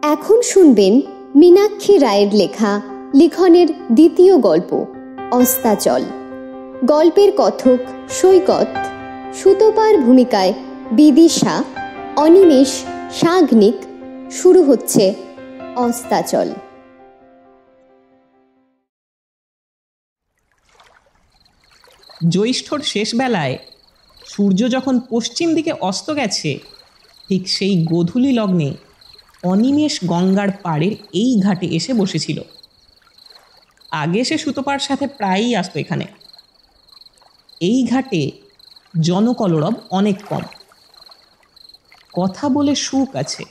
এখন শুনবেন মীনাক্ষী রায়ের লেখা লিখনের দ্বিতীয় গল্প অস্তাচল। গল্পের কথক সৈকত, সুতপার ভূমিকায় বিদিশা, অনিমেষ, সাগ্নিক। শুরু হচ্ছে অস্তাচল। জ্যৈষ্ঠর শেষ বেলায় সূর্য যখন পশ্চিম দিকে অস্ত গেছে, ঠিক সেই গোধূলি লগ্নে অনিমেষ গঙ্গার পাড়ের এই ঘাটে এসে বসেছিল। আগে সে সুতপার সাথে প্রায়ই আসতো এখানে। এই ঘাটে জনকলরব অনেক কম, কথা বলে সুখ আছে।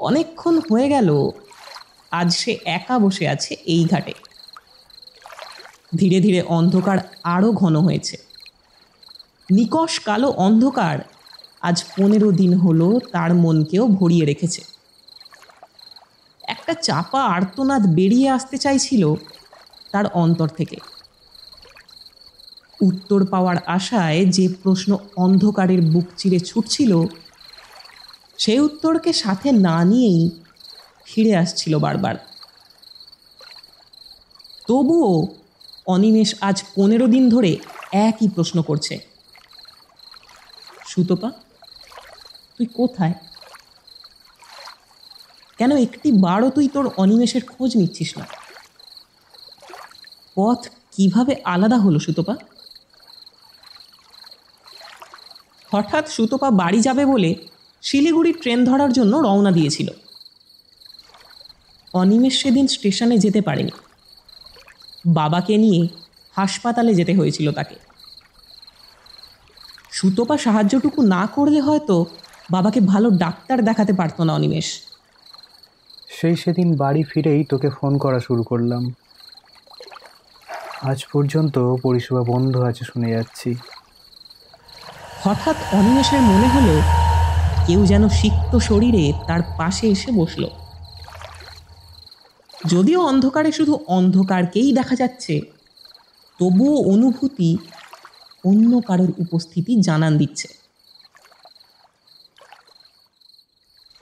অনেকক্ষণ হয়ে গেল আজ সে একা বসে আছে এই ঘাটে। ধীরে ধীরে অন্ধকার আরও ঘন হয়েছে। নিকষ কালো অন্ধকার আজ 15 দিন হলো তার মনকেও ভরিয়ে রেখেছে। একটা চাপা আর্তনাদ বেরিয়ে আসতে চাইছিল তার অন্তর থেকে। উত্তর পাওয়ার আশায় যে প্রশ্ন অন্ধকারের বুক চিরে ছুটছিল, সেই উত্তরকে সাথে না নিয়েই ফিরে আসছিল বারবার। তবুও অনিমেষ আজ 15 দিন ধরে একই প্রশ্ন করছে, সুতপা তুই কোথায়? কেন একটি বারও তুই তোর অনিমেষের খোঁজ নিচ্ছিস না? পথ কিভাবে আলাদা হলো সুতপা? হঠাৎ সুতপা বাড়ি যাবে বলে শিলিগুড়ি ট্রেন ধরার জন্য রওনা দিয়েছিল। অনিমেষ সেদিন স্টেশনে যেতে পারেনি। বাবাকে নিয়ে হাসপাতালে যেতে হয়েছিল তাকে। সুতপা সাহায্যটুকু না করলে হয়তো বাবাকে ভালো ডাক্তার দেখাতে পারতো না অনিমেষ। সেদিন বাড়ি ফিরেই তোকে ফোন করা শুরু করলাম। আজ পর্যন্ত পরিষেবা বন্ধ আছে শুনে যাচ্ছি। হঠাৎ অনিমেষের মনে হলো কেউ যেন সিক্ত শরীরে তার পাশে এসে বসল। যদিও অন্ধকারে শুধু অন্ধকারকেই দেখা যাচ্ছে, তবুও অনুভূতি অন্য কারোর উপস্থিতি জানান দিচ্ছে।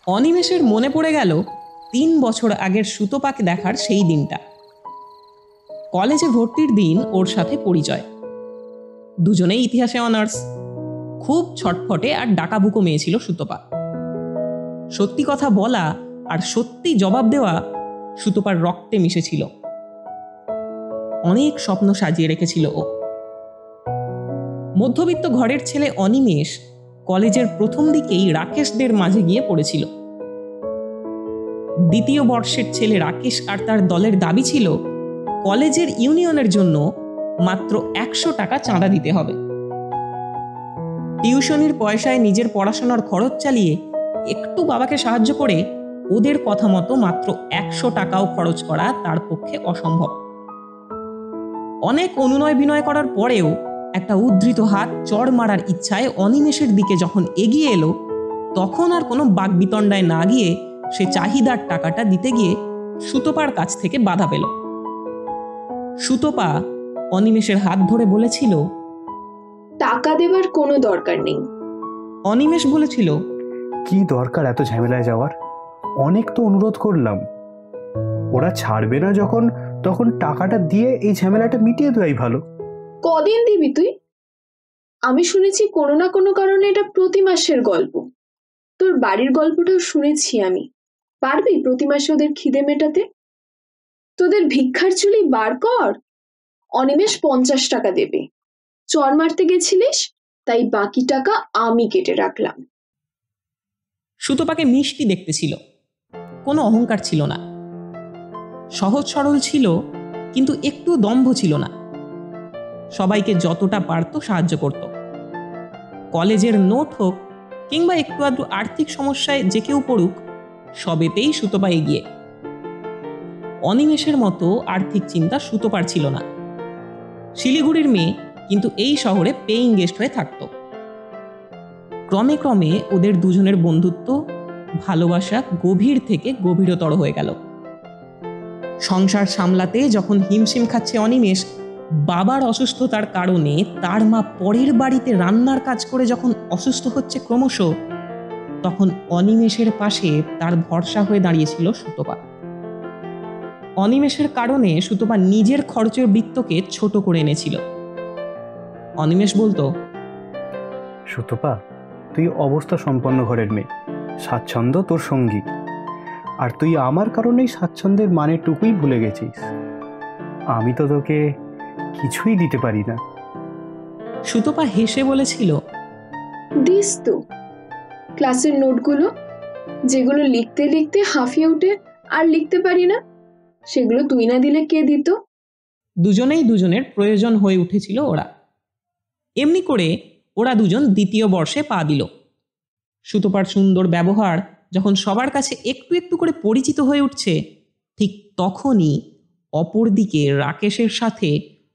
অনিমেষের মনে পড়ে গেল 3 বছর আগের সুতপাকে দেখার সেই দিনটা। কলেজে ভর্তির দিন ওর সাথে পরিচয়। দুজনেই ইতিহাসে অনার্স। খুব ছটফটে আর ডাকাবুকো মেয়ে ছিল সুতপা। সত্যি কথা বলা আর সত্যি জবাব দেওয়া সুতপার রক্তে মিশেছিল। অনেক স্বপ্ন সাজিয়ে রেখেছিল ও। মধ্যবিত্ত ঘরের ছেলে অনিমেষ কলেজের প্রথম দিকেই রাকেশদের মাঝে গিয়ে পড়েছিল। দ্বিতীয় বর্ষের ছেলে রাকেশ আর তার দলের দাবি ছিল কলেজের ইউনিয়নের জন্য মাত্র 100 টাকা চাঁদা দিতে হবে। টিউশনির পয়সায় নিজের পড়াশোনার খরচ চালিয়ে একটু বাবাকে সাহায্য করে ওদের কথা মতো মাত্র 100 টাকাও খরচ করা তার পক্ষে অসম্ভব। অনেক অনুনয় বিনয় করার পরেও একটা উদ্ধৃত হাত চড় মারার ইচ্ছায় অনিমেষের দিকে যখন এগিয়ে এলো, তখন আর কোনো বাকবিতণ্ডায় না গিয়ে সে চাহিদার টাকাটা দিতে গিয়ে সুতপার কাছ থেকে বাধা পেল। সুতপা অনিমেষের হাত ধরে বলেছিল, টাকা দেবার কোনো দরকার নেই। অনিমেষ বলেছিল, কি দরকার এত ঝামেলায় যাওয়ার? অনেক তো অনুরোধ করলাম। ওরা ছাড়বে না যখন, তখন টাকাটা দিয়ে এই ঝামেলাটা মিটিয়ে দেওয়াই ভালো। কদিন দিবি তুই? আমি শুনেছি কোনো না কোনো কারণে এটা প্রতি মাসের গল্প। তোর বাড়ির গল্পটাও শুনেছি আমি। পারবি প্রতি মাসে ওদের খিদে মেটাতে? তোদের ভিক্ষার চুলি বার কর। অনিমেষ 50 টাকা দেবে। চর মারতে গেছিলিস, তাই বাকি টাকা আমি কেটে রাখলাম। সুতপাকে মিষ্টি দেখতে ছিল, কোনো অহংকার ছিল না। সহজ সরল ছিল, কিন্তু একটু দম্ভ ছিল না। সবাইকে যতটা পারত সাহায্য করত। কলেজের নোট হোক কিংবা একটু আধটু আর্থিক সমস্যায় যে কেউ পড়ুক, সবেতেই সুতপা এগিয়ে। অনিমেষের মতো আর্থিক চিন্তা সুতপার ছিল না। শিলিগুড়ির মেয়ে, কিন্তু এই শহরে পেইং গেস্ট হয়ে থাকত। ক্রমে ক্রমে ওদের দুজনের বন্ধুত্ব, ভালোবাসা গভীর থেকে গভীরতর হয়ে গেল। সংসার সামলাতে যখন হিমশিম খাচ্ছে অনিমেষ, বাবার অসুস্থতার কারণে তার মা পরের বাড়িতে রান্নার কাজ করে যখন অসুস্থ হচ্ছে ক্রমশ, তখন অনিমেষের পাশে তার ভরসা হয়ে দাঁড়িয়েছিল সুতপা। অনিমেষের কারণে সুতপা নিজের খরচের বৃত্তকে ছোট করে এনেছিল। অনিমেষ বলতো, সুতপা, তুই অবস্থা সম্পন্ন ঘরের মেয়ে, স্বাচ্ছন্দ্য তোর সঙ্গী, আর তুই আমার কারণেই স্বাচ্ছন্দ্যের মানেটুকুই ভুলে গেছিস। আমি তো তোকে কিছুই দিতে পারি না। সুতপা হেসে বলেছিল, দিস তো ক্লাসের নোটগুলো, যেগুলো লিখতে লিখতে হাঁফিয়ে উঠে আর লিখতে পারি না, সেগুলো তুই না দিলে কে দিত? দুজনেই দুজনের প্রয়োজন হয়ে উঠেছিল ওরা। এমনি করে ওরা দুজন দ্বিতীয় বর্ষে পা দিল। সুতপার সুন্দর ব্যবহার যখন সবার কাছে একটু একটু করে পরিচিত হয়ে উঠছে, ঠিক তখনই অপরদিকে রাকেশের সাথে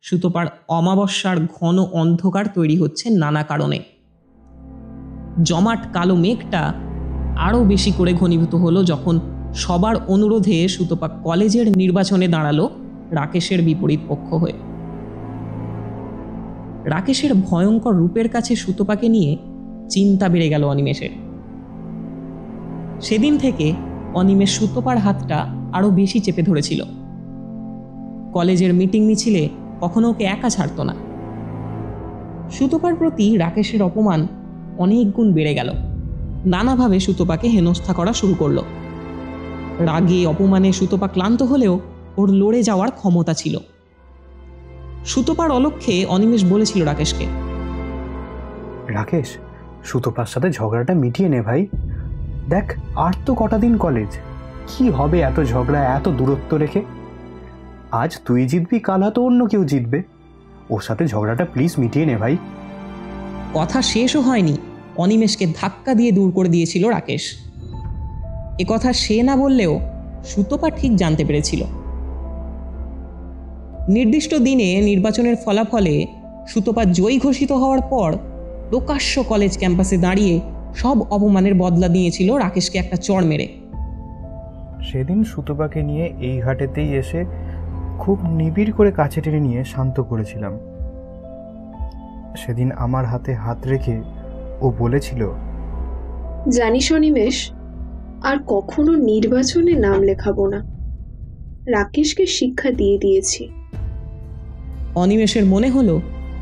সুতপার অমাবস্যার ঘন অন্ধকার তৈরি হচ্ছে নানা কারণে। জমাট কালো মেঘটা আরও বেশি করে ঘনীভূত হলো যখন সবার অনুরোধে সুতপা কলেজের নির্বাচনে দাঁড়ালো রাকেশের বিপরীত পক্ষ হয়ে। রাকেশের ভয়ঙ্কর রূপের কাছে সুতপাকে নিয়ে চিন্তা বেড়ে গেল অনিমেষের। সেদিন থেকে অনিমেষ সুতপার হাতটা আরো বেশি চেপে ধরেছিল। কলেজের মিটিং মিছিলে কখনো ওকে একা ছাড়তো না। সুতপার প্রতি রাকেশের অপমান অনেক গুণ বেড়ে গেল। নানাভাবে সুতপাকে হেনস্থা করা শুরু করলো। রাগে অপমানে সুতপা ক্লান্ত হলেও ওর লড়ে যাওয়ার ক্ষমতা ছিল। সুতপার অলক্ষ্যে অনিমেষ বলেছিল রাকেশকে, রাকেশ, সুতপার সাথে ঝগড়াটা মিটিয়ে নে ভাই। দেখ, আর তো কটা দিন কলেজ, কি হবে এত ঝগড়া, এত দূরত্ব রেখে? আজ তুই জিতবি, কাল হয়তো অন্য কেউ জিতবে। ওর সাথে ঝগড়াটা প্লিজ মিটিয়ে নে ভাই। কথা শেষও হয়নি, অনিমেষকে ধাক্কা দিয়ে দূর করে দিয়েছিল রাকেশ। এ কথা সে না বললেও সুতপা ঠিক জানতে পেরেছিল। নির্দিষ্ট দিনে নির্বাচনের ফলাফলে সুতপা জয়ী ঘোষিত হওয়ার পর প্রকাশ্য কলেজ ক্যাম্পাসে দাঁড়িয়ে সব অপমানের বদলা নিয়েছিল রাকেশকে একটা চড় মেরে। সেদিন সুতপাকে নিয়ে এই ঘাটেতেই এসে খুব নিবিড় করে কাছে টেনে নিয়ে শান্ত করেছিলাম। সেদিন আমার হাতে হাত রেখে ও বলেছিল, জানিস অনিমেষ, আর কখনো নির্বাচনে নাম লেখাবো না। রাকেশকে শিক্ষা দিয়ে দিয়েছি। অনিমেষের মনে হলো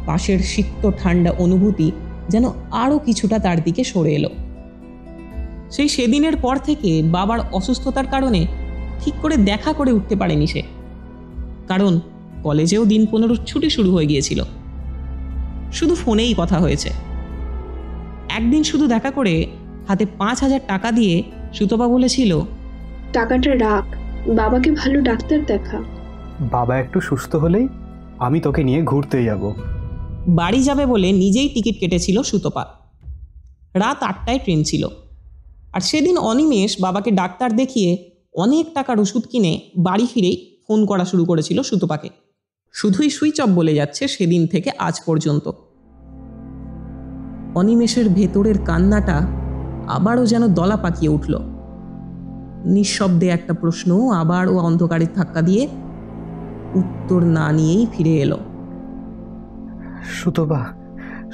পাশের সিক্ত ঠান্ডা অনুভূতি যেন আরও কিছুটা তার দিকে সরে এলো। সেদিনের পর থেকে বাবার অসুস্থতার কারণে ঠিক করে দেখা করে উঠতে পারেনি সে, কারণ কলেজেও দিন 15 ছুটি শুরু হয়ে গিয়েছিল। শুধু ফোনেই কথা হয়েছে। একদিন শুধু দেখা করে হাতে 5,000 টাকা দিয়ে সুতপা বলেছিল, টাকাটা রাখ, বাবাকে ভালো ডাক্তার দেখা। বাবা একটু সুস্থ হলেই আমি তোকে নিয়ে ঘুরতে যাব। বাড়ি যাবে বলে নিজেই টিকিট কেটেছিল সুতপা। রাত 8টায় ট্রেন ছিল। আর সেদিন অনিমেষ বাবাকে ডাক্তার দেখিয়ে অনেক টাকার ওষুধ কিনে বাড়ি ফিরেই ফোন করা শুরু করেছিল সুতপাকে। শুধুই সুইচ অফ বলে যাচ্ছে সেদিন থেকে আজ পর্যন্ত। অনিমেষের ভেতরের কান্নাটা আবারও যেন দলা পাকিয়ে উঠল। নিঃশব্দে একটা প্রশ্ন আবার ও অন্ধকারের ধাক্কা দিয়ে উত্তর না নিয়েই ফিরে এলো। সুতপা,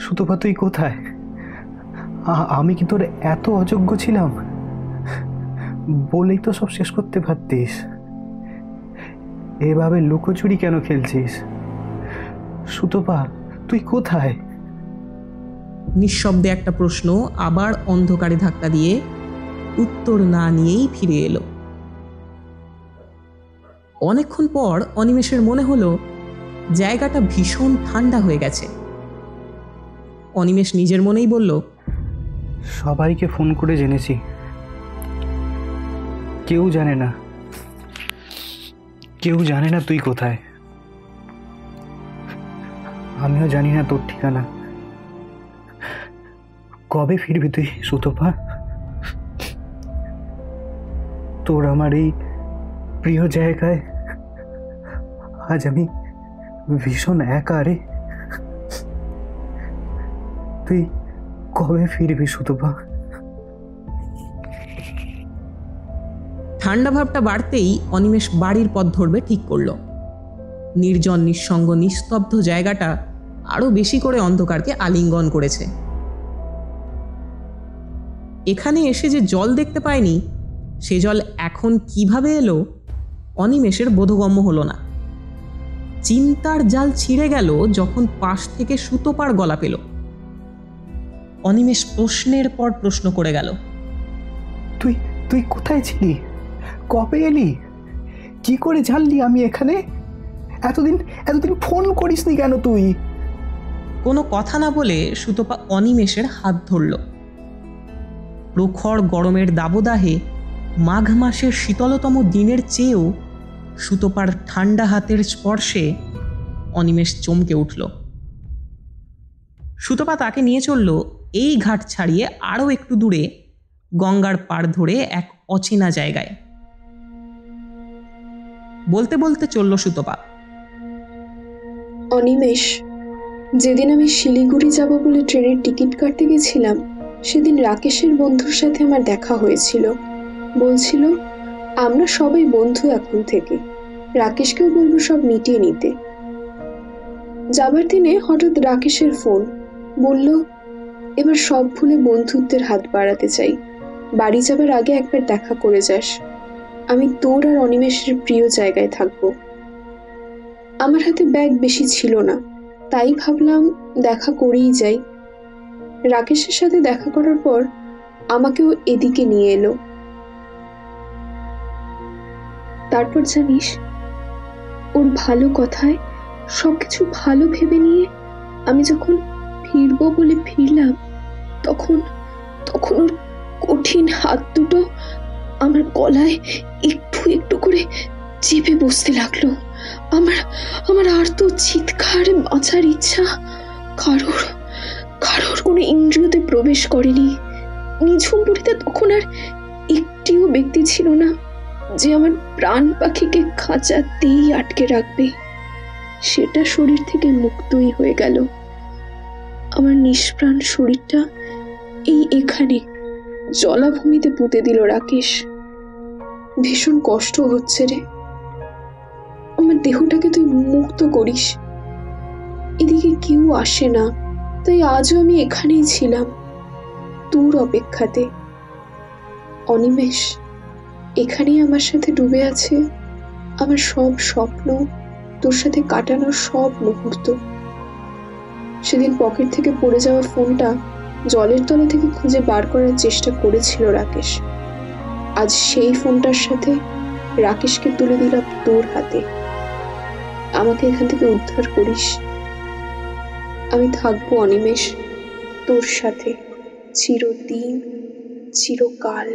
সুতপা তুই কোথায়? আমি কি তোর এত অযোগ্য ছিলাম? বলেই তো সব শেষ করতে পারতিস। এভাবে লুকোচুরি কেন খেলছিস? সুতপা, তুই কোথায়? নিঃশব্দে একটা প্রশ্ন আবার অন্ধকারে ধাক্কা দিয়ে উত্তর না নিয়েই ফিরে এলো। অনেকক্ষণ পর অনিমেষের মনে হলো জায়গাটা ভীষণ ঠান্ডা হয়ে গেছে। অনিমেষ নিজের মনেই বলল, সবাইকে ফোন করে জেনেছি, কেউ জানে না, কেউ জানে না তুই কোথায়। আমিও জানি না তোর ঠিকানা। কবে ফিরবি তুই সুতপা? তোর আমার এই প্রিয় জায়গায় আজ আমি ভীষণ একা রে। তুই কবে ফিরবি সুতপা? ঠান্ডা ভাবটা বাড়তেই অনিমেষ বাড়ির পথ ধরবে ঠিক করলো। নির্জন নিঃসঙ্গ নিস্তব্ধ জায়গাটা আরো বেশি করে অন্ধকারকে আলিঙ্গন করেছে। এখানে এসে যে জল দেখতে পায়নি, সে জল এখন কিভাবে এলো অনিমেষের বোধগম্য হলো না। চিন্তার জাল ছিঁড়ে গেল যখন পাশ থেকে সুতোপার গলা পেল। অনিমেষ প্রশ্নের পর প্রশ্ন করে গেল। তুই তুই কোথায় ছিলি? কবে এলি? কি করে জানলি আমি এখানে? এতদিন ফোন করিসনি কেন তুই? কোনো কথা না বলে সুতপা অনিমেষের হাত ধরল। প্রখর গরমের দাবদাহে মাঘ মাসের শীতলতম দিনের চেয়েও সুতপার ঠান্ডা হাতের স্পর্শে অনিমেষ চমকে উঠল। সুতপা তাকে নিয়ে চলল এই ঘাট ছাড়িয়ে আরও একটু দূরে, গঙ্গার পাড় ধরে এক অচেনা জায়গায়। বলতে বলতে চলল সুতপা। অনিমেষ, যেদিন আমি শিলিগুড়ি যাব বলে ট্রেনের টিকিট কাটতে গেছিলাম, সেদিন রাকেশের বন্ধুর সাথে আমার দেখা হয়েছিল। বলছিল আমরা সবাই বন্ধু এখন থেকে, রাকেশকেও বলবো সব মিটিয়ে নিতে। যাবার দিনে হঠাৎ রাকেশের ফোন, বলল এবার সব ভুলে বন্ধুত্বের হাত বাড়াতে চাই, বাড়ি যাবার আগে একবার দেখা করে যাস, আমি তোর আর অনিমেষের প্রিয় জায়গায় থাকবো। আমার হাতে ব্যাগ বেশি ছিল না, তাই ভাবলাম দেখা করেই যাই। রাকেশের সাথে দেখা করার পর আমাকেও এদিকে নিয়ে এলো। তারপর জানিস, ওর ভালো কথায় সবকিছু ভালো ভেবে নিয়ে আমি যখন ফিরবো বলে ফিরলাম, তখন ওর কঠিন হাত দুটো আমার গলায় একটু একটু করে চেপে বসতে লাগলো। আমার আর তো চিৎকার বাঁচার ইচ্ছা কারোর কোনো ইন্দ্রিয়তে প্রবেশ করেনি। নিঝুম পুরীতে তখন আর একটিও ব্যক্তি ছিল না যে আমার প্রাণ পাখিকে খাঁচাতেই আটকে রাখবে। সেটা শরীর থেকে মুক্তই হয়ে গেল। আমার নিষ্প্রাণ শরীরটা এখানে জলাভূমিতে পুঁতে দিল রাকেশ। ভীষণ কষ্ট হচ্ছে রে, আমার দেহটাকে তুই মুক্ত করিস। এদিকে কেউ আসে না, তাই আজও আমি এখানেই ছিলাম তোর অপেক্ষাতে। অনিমেষ, এখানেই আমার সাথে ডুবে আছে আমার সব স্বপ্ন, তোর সাথে কাটানোর সব মুহূর্ত। সেদিন পকেট থেকে পড়ে যাওয়া ফোনটা জলের তলা থেকে খুঁজে বার করার চেষ্টা করেছিল রাকেশ। আজ সেই ফোনটার সাথে রাকেশকে তুলে দিলাম তোর হাতে। আমাকে এখান থেকে উদ্ধার করিস। আমি থাকবো অনিমেষ তোর সাথে চিরদিন, চিরকাল।